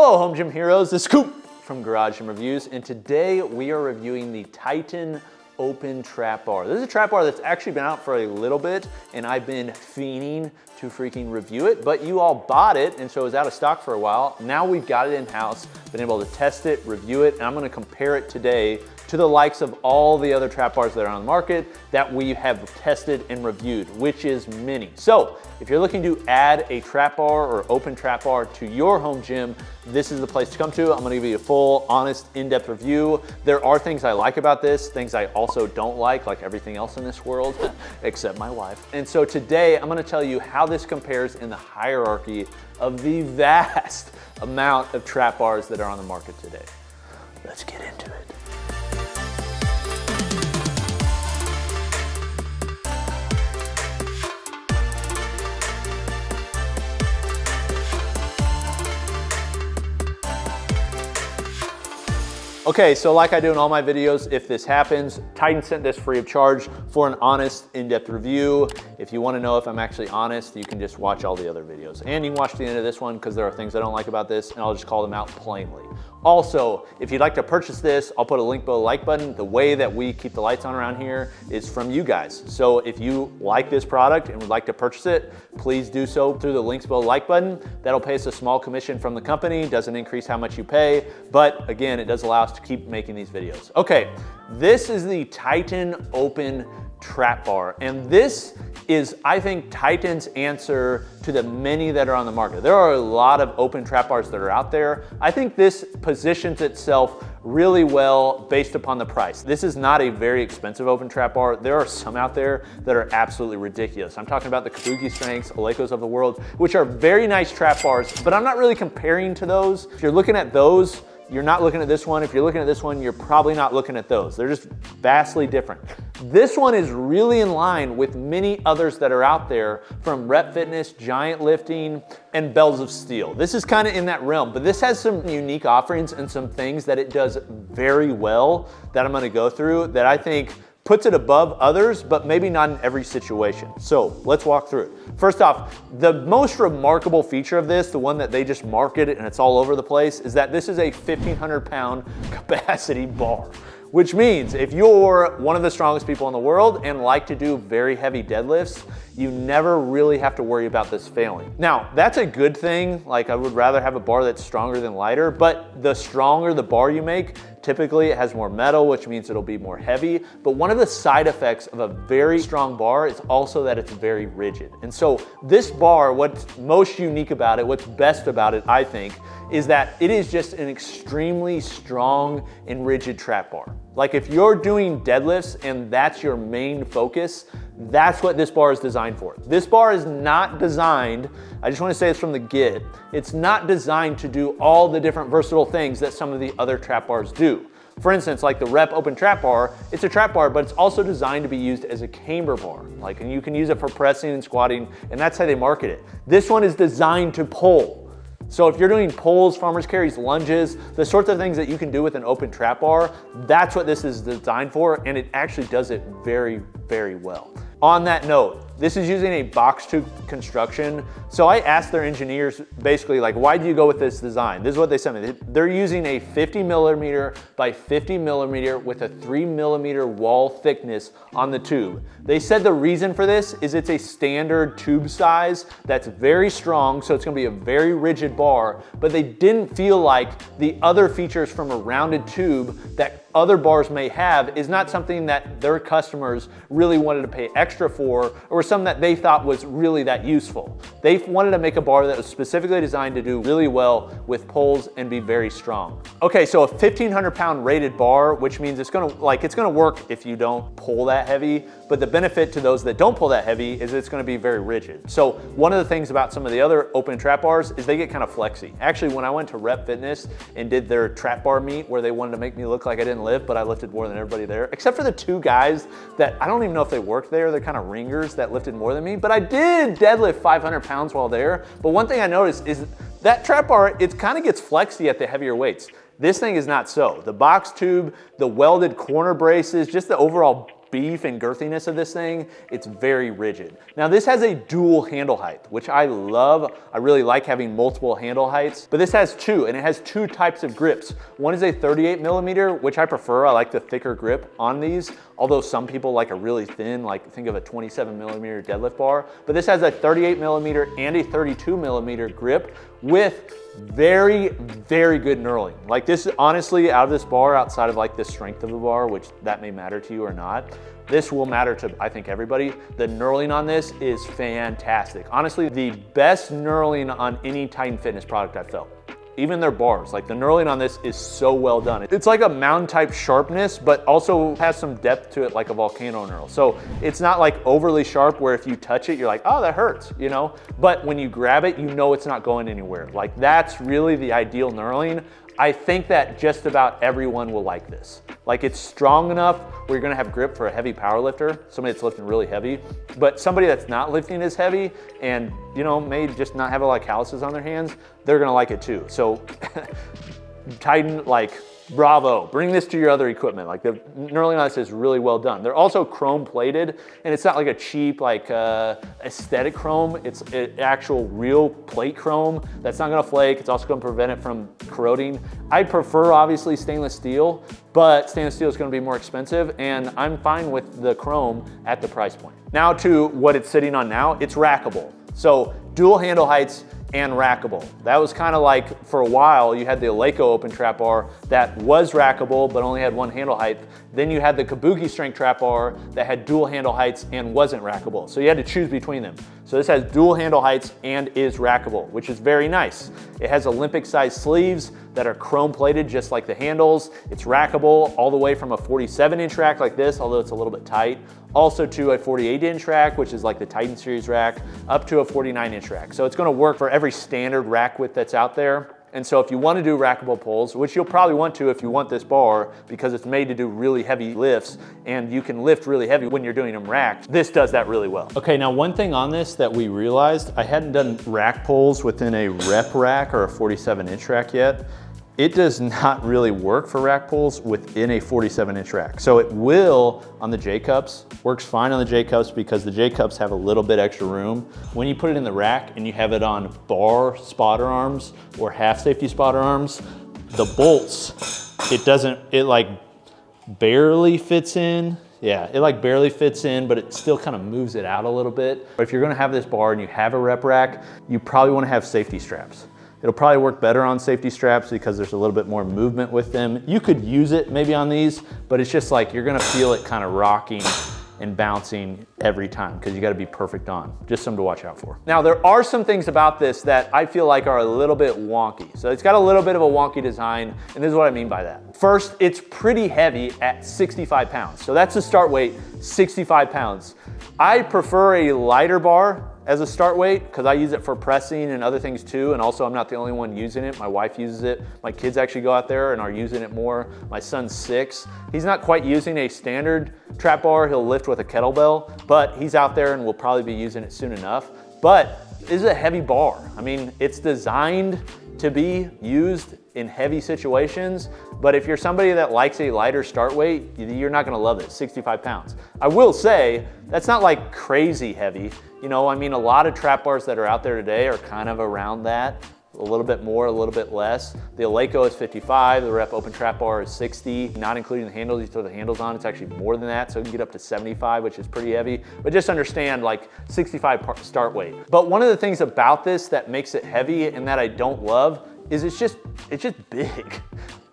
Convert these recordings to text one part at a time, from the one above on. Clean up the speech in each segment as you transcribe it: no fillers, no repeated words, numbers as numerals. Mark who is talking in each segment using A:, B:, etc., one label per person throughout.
A: Hello Home Gym Heroes, this is Coop from Garage Gym Reviews, and today we are reviewing the Titan Open Trap Bar. This is a trap bar that's actually been out for a little bit, and I've been fiending to freaking review it, but you all bought it, and so it was out of stock for a while. Now we've got it in-house, been able to test it, review it, and I'm gonna compare it today to the likes of all the other trap bars that are on the market that we have tested and reviewed, which is many. So if you're looking to add a trap bar or open trap bar to your home gym, this is the place to come to. I'm gonna give you a full, honest, in-depth review. There are things I like about this, things I also don't like everything else in this world, except my wife. And so today, I'm gonna tell you how this compares in the hierarchy of the vast amount of trap bars that are on the market today. Let's get into it. Okay, so like I do in all my videos, if this happens, Titan sent this free of charge for an honest, in-depth review. If you wanna know if I'm actually honest, you can just watch all the other videos. And you can watch the end of this one because there are things I don't like about this, and I'll just call them out plainly. Also, if you'd like to purchase this, I'll put a link below the like button. The way that we keep the lights on around here is from you guys. So if you like this product and would like to purchase it, please do so through the links below the like button. That'll pay us a small commission from the company, doesn't increase how much you pay, but again, it does allow us to keep making these videos. Okay, this is the Titan Open Trap Bar, and this is, I think, Titan's answer to the many that are on the market. There are a lot of open trap bars that are out there. I think this positions itself really well based upon the price. This is not a very expensive open trap bar. There are some out there that are absolutely ridiculous. I'm talking about the Kabuki Strengths, Olekos of the world, which are very nice trap bars, but I'm not really comparing to those. If you're looking at those, you're not looking at this one. If you're looking at this one, you're probably not looking at those. They're just vastly different. This one is really in line with many others that are out there, from Rep Fitness, Giant Lifting, and Bells of Steel. This is kind of in that realm, but this has some unique offerings and some things that it does very well that I'm gonna go through that I think puts it above others, but maybe not in every situation. So let's walk through it. First off, the most remarkable feature of this, the one that they just market it and it's all over the place, is that this is a 1,500 pound capacity bar, which means if you're one of the strongest people in the world and like to do very heavy deadlifts, you never really have to worry about this failing. Now, that's a good thing. Like, I would rather have a bar that's stronger than lighter, but the stronger the bar you make, typically it has more metal, which means it'll be more heavy. But one of the side effects of a very strong bar is also that it's very rigid. And so this bar, what's most unique about it, what's best about it, I think, is that it is just an extremely strong and rigid trap bar. Like, if you're doing deadlifts and that's your main focus, that's what this bar is designed for. This bar is not designed, I just want to say this from the get, it's not designed to do all the different versatile things that some of the other trap bars do. For instance, like the Rep Open Trap Bar, it's a trap bar, but it's also designed to be used as a camber bar. Like, and you can use it for pressing and squatting, and that's how they market it. This one is designed to pull. So if you're doing pulls, farmer's carries, lunges, the sorts of things that you can do with an open trap bar, that's what this is designed for, and it actually does it very, very well. On that note, this is using a box tube construction. So I asked their engineers basically, like, why do you go with this design? This is what they sent me. They're using a 50 millimeter by 50 millimeter with a 3 millimeter wall thickness on the tube. They said the reason for this is it's a standard tube size that's very strong, so it's gonna be a very rigid bar, but they didn't feel like the other features from a rounded tube that other bars may have is not something that their customers really wanted to pay extra for, or something that they thought was really that useful. They wanted to make a bar that was specifically designed to do really well with pulls and be very strong. Okay, so a 1,500 pound rated bar, which means it's gonna work if you don't pull that heavy, but the benefit to those that don't pull that heavy is it's gonna be very rigid. So one of the things about some of the other open trap bars is they get kind of flexy. Actually, when I went to Rep Fitness and did their trap bar meet where they wanted to make me look like I didn't lift, but I lifted more than everybody there, except for the two guys that I don't even know if they worked there. They're kind of ringers that lifted more than me, but I did deadlift 500 pounds while there. But one thing I noticed is that trap bar, it kind of gets flexy at the heavier weights. This thing is not so. The box tube, the welded corner braces, just the overall beef and girthiness of this thing, it's very rigid. Now this has a dual handle height, which I love. I really like having multiple handle heights, but this has two, and it has two types of grips. One is a 38 millimeter, which I prefer. I like the thicker grip on these, although some people like a really thin, like think of a 27 millimeter deadlift bar, but this has a 38 millimeter and a 32 millimeter grip with very, very good knurling. Like this, honestly, out of this bar, outside of like the strength of the bar, which that may matter to you or not, this will matter to, I think, everybody. The knurling on this is fantastic. Honestly, the best knurling on any Titan Fitness product I've felt. Even their bars, like the knurling on this is so well done. It's like a mountain type sharpness, but also has some depth to it like a volcano knurl. So it's not like overly sharp where if you touch it, you're like, oh, that hurts, you know? But when you grab it, you know it's not going anywhere. Like that's really the ideal knurling. I think that just about everyone will like this. Like it's strong enough where you're gonna have grip for a heavy power lifter, somebody that's lifting really heavy, but somebody that's not lifting as heavy and you know, may just not have a lot of calluses on their hands, they're gonna like it too. So Titan, like, bravo, bring this to your other equipment. Like the knurling on this is really well done. They're also chrome plated, and it's not like a cheap, like aesthetic chrome. It's actual real plate chrome that's not gonna flake. It's also gonna prevent it from corroding. I prefer obviously stainless steel, but stainless steel is gonna be more expensive, and I'm fine with the chrome at the price point. Now to what it's sitting on now, it's rackable. So dual handle heights and rackable. That was kind of like, for a while, you had the Eleiko open trap bar that was rackable, but only had one handle height. Then you had the Kabuki strength trap bar that had dual handle heights and wasn't rackable. So you had to choose between them. So this has dual handle heights and is rackable, which is very nice. It has Olympic size sleeves that are chrome plated just like the handles. It's rackable all the way from a 47-inch rack like this, although it's a little bit tight, also to a 48-inch rack, which is like the Titan series rack, up to a 49-inch rack. So it's gonna work for every standard rack width that's out there. And so if you want to do rackable pulls, which you'll probably want to if you want this bar because it's made to do really heavy lifts and you can lift really heavy when you're doing them racked, this does that really well. Okay, now one thing on this that we realized, I hadn't done rack pulls within a rep rack or a 47-inch rack yet. It does not really work for rack pulls within a 47-inch rack. So it will on the J-Cups, works fine on the J-Cups because the J-Cups have a little bit extra room. When you put it in the rack and you have it on bar spotter arms or half safety spotter arms, the bolts, it like barely fits in. Yeah, it like barely fits in, but it still kind of moves it out a little bit. If you're gonna have this bar and you have a rep rack, you probably wanna have safety straps. It'll probably work better on safety straps because there's a little bit more movement with them. You could use it maybe on these, but it's just like you're gonna feel it kind of rocking and bouncing every time because you gotta be perfect on. Just something to watch out for. Now, there are some things about this that I feel like are a little bit wonky. So it's got a little bit of a wonky design, and this is what I mean by that. First, it's pretty heavy at 65 pounds. So that's the start weight, 65 pounds. I prefer a lighter bar as a start weight because I use it for pressing and other things too, and also I'm not the only one using it. My wife uses it. My kids actually go out there and are using it more. My son's 6. He's not quite using a standard trap bar. He'll lift with a kettlebell, but he's out there and will probably be using it soon enough. But this is a heavy bar. I mean, it's designed to be used in heavy situations, but if you're somebody that likes a lighter start weight, you're not gonna love it, 65 pounds. I will say, that's not like crazy heavy. You know, I mean, a lot of trap bars that are out there today are kind of around that, a little bit more, a little bit less. The Eleiko is 55, the Rep Open Trap Bar is 60, not including the handles. You throw the handles on, it's actually more than that, so it can get up to 75, which is pretty heavy. But just understand, like 65 start weight. But one of the things about this that makes it heavy and that I don't love is it's just big.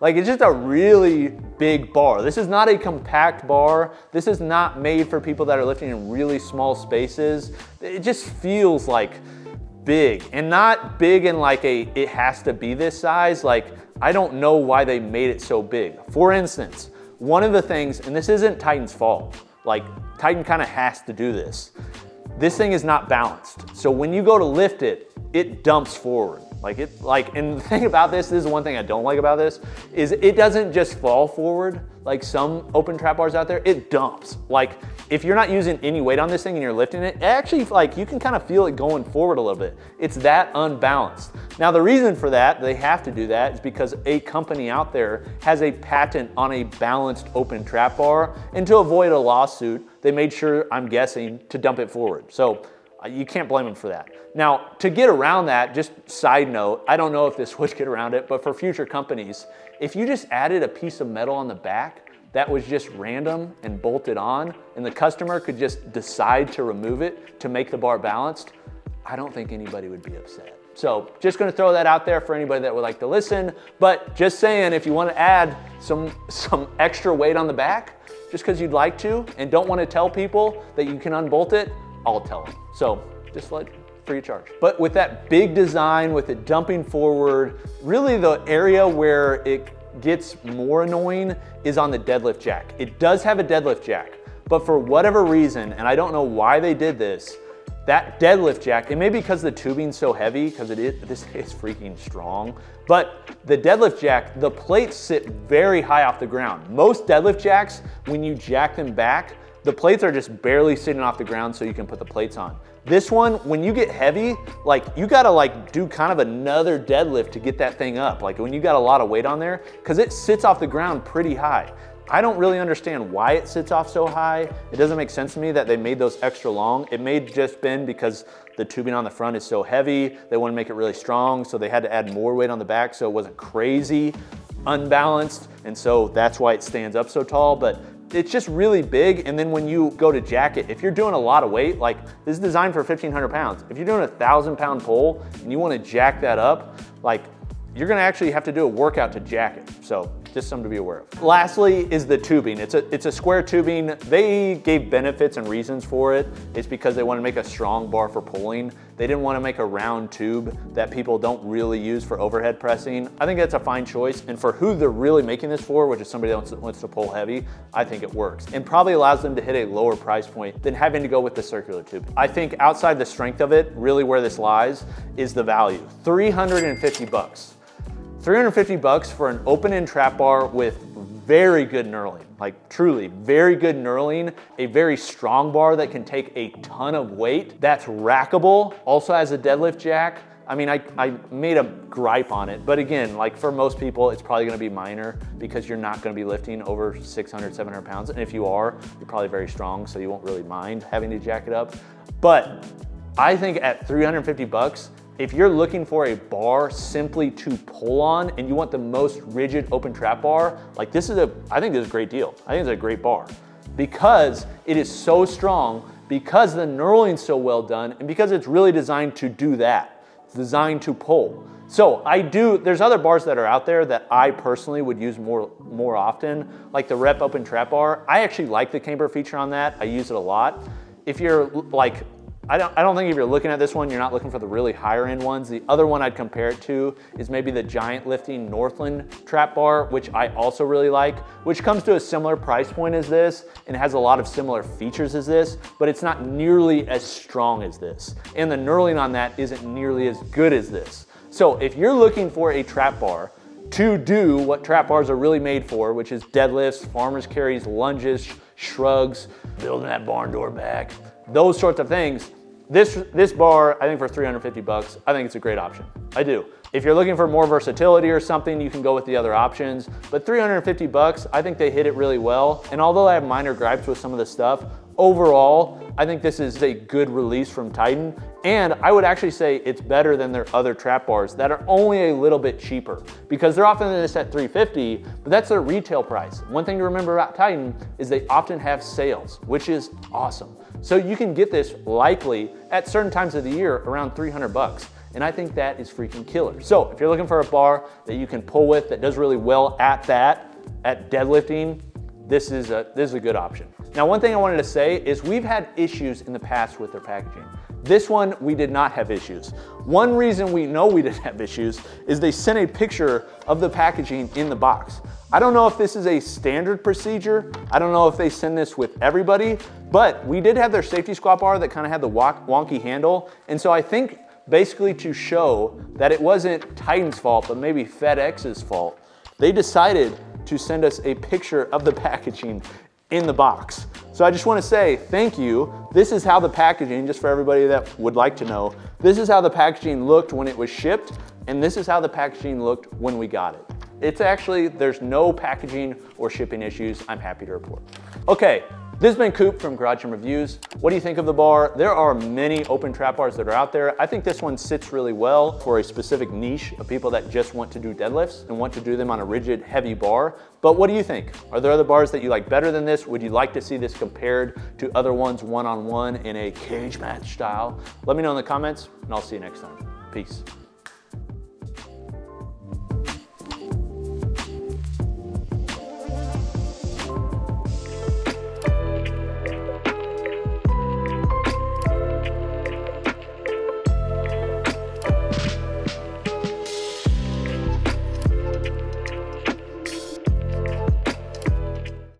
A: Like, it's just a really big bar. This is not a compact bar. This is not made for people that are lifting in really small spaces. It just feels like big, and not big in like a, it has to be this size. Like, I don't know why they made it so big. For instance, one of the things, and this isn't Titan's fault, like Titan kind of has to do this. This thing is not balanced. So when you go to lift it, it dumps forward. And the thing about this is the one thing I don't like about this, is it doesn't just fall forward like some open trap bars out there, it dumps. Like, if you're not using any weight on this thing and you're lifting it, actually, like, you can kind of feel it going forward a little bit. It's that unbalanced. Now, the reason for that, they have to do that, is because a company out there has a patent on a balanced open trap bar, and to avoid a lawsuit, they made sure, I'm guessing, to dump it forward. So you can't blame them for that. Now, to get around that, just side note, I don't know if this would get around it, but for future companies, if you just added a piece of metal on the back that was just random and bolted on, and the customer could just decide to remove it to make the bar balanced, I don't think anybody would be upset. So just gonna throw that out there for anybody that would like to listen, but just saying, if you wanna add some extra weight on the back, just because you'd like to and don't want to tell people that you can unbolt it, I'll tell them. So just let free of charge. But with that big design, with it dumping forward, really the area where it gets more annoying is on the deadlift jack. It does have a deadlift jack, but for whatever reason, and I don't know why they did this, that deadlift jack, it may be because the tubing's so heavy, because this is freaking strong, but the deadlift jack, the plates sit very high off the ground. Most deadlift jacks, when you jack them back, the plates are just barely sitting off the ground so you can put the plates on. This one, when you get heavy, like, you gotta like do kind of another deadlift to get that thing up. Like when you got a lot of weight on there, because it sits off the ground pretty high. I don't really understand why it sits off so high. It doesn't make sense to me that they made those extra long. It may just been because the tubing on the front is so heavy, they want to make it really strong, so they had to add more weight on the back so it wasn't crazy unbalanced, and so that's why it stands up so tall. But it's just really big, and then when you go to jack it, if you're doing a lot of weight, like this is designed for 1,500 pounds. If you're doing a 1,000-pound pull and you want to jack that up, like, you're gonna actually have to do a workout to jack it. So just something to be aware of. Lastly is the tubing. It's a square tubing. They gave benefits and reasons for it. It's because they want to make a strong bar for pulling. They didn't want to make a round tube that people don't really use for overhead pressing. I think that's a fine choice. And for who they're really making this for, which is somebody that wants to pull heavy, I think it works. And probably allows them to hit a lower price point than having to go with the circular tube. I think outside the strength of it, really where this lies is the value. 350 bucks. 350 bucks for an open-end trap bar with very good knurling, like truly very good knurling, a very strong bar that can take a ton of weight. That's rackable, also has a deadlift jack. I mean, I made a gripe on it, but again, like for most people, it's probably gonna be minor because you're not gonna be lifting over 600, 700 pounds. And if you are, you're probably very strong, so you won't really mind having to jack it up. But I think at 350 bucks, if you're looking for a bar simply to pull on and you want the most rigid open trap bar, like I think this is a great deal. I think it's a great bar because it is so strong, because the knurling's so well done, and because it's really designed to do that. It's designed to pull. So there's other bars that are out there that I personally would use more often, like the Rep Open Trap Bar. I actually like the camber feature on that. I use it a lot. If you're like, I don't think if you're looking at this one, you're not looking for the really higher end ones. The other one I'd compare it to is maybe the Giant Lifting Northland Trap Bar, which I also really like, which comes to a similar price point as this and has a lot of similar features as this, but it's not nearly as strong as this. And the knurling on that isn't nearly as good as this. So if you're looking for a trap bar to do what trap bars are really made for, which is deadlifts, farmer's carries, lunges, shrugs, building that barn door back, those sorts of things, this bar, I think for 350 bucks, I think it's a great option. I do. If you're looking for more versatility or something, you can go with the other options, but 350 bucks, I think they hit it really well. And although I have minor gripes with some of the stuff, overall, I think this is a good release from Titan. And I would actually say it's better than their other trap bars that are only a little bit cheaper, because they're often this at 350, but that's their retail price. One thing to remember about Titan is they often have sales, which is awesome. So you can get this likely at certain times of the year around 300 bucks. And I think that is freaking killer. So if you're looking for a bar that you can pull with that does really well at deadlifting, this is a good option. Now, one thing I wanted to say is we've had issues in the past with their packaging. This one, we did not have issues. One reason we know we didn't have issues is they sent a picture of the packaging in the box. I don't know if this is a standard procedure. I don't know if they send this with everybody, but we did have their safety squat bar that kind of had the wonky handle. And so I think basically to show that it wasn't Titan's fault, but maybe FedEx's fault, they decided to send us a picture of the packaging in the box. So I just want to say thank you. This is how the packaging, just for everybody that would like to know, this is how the packaging looked when it was shipped, and this is how the packaging looked when we got it. It's actually, there's no packaging or shipping issues, I'm happy to report. Okay, this has been Coop from Garage Gym Reviews. What do you think of the bar? There are many open trap bars that are out there. I think this one sits really well for a specific niche of people that just want to do deadlifts and want to do them on a rigid, heavy bar. But what do you think? Are there other bars that you like better than this? Would you like to see this compared to other ones one-on-one in a cage match style? Let me know in the comments, and I'll see you next time. Peace.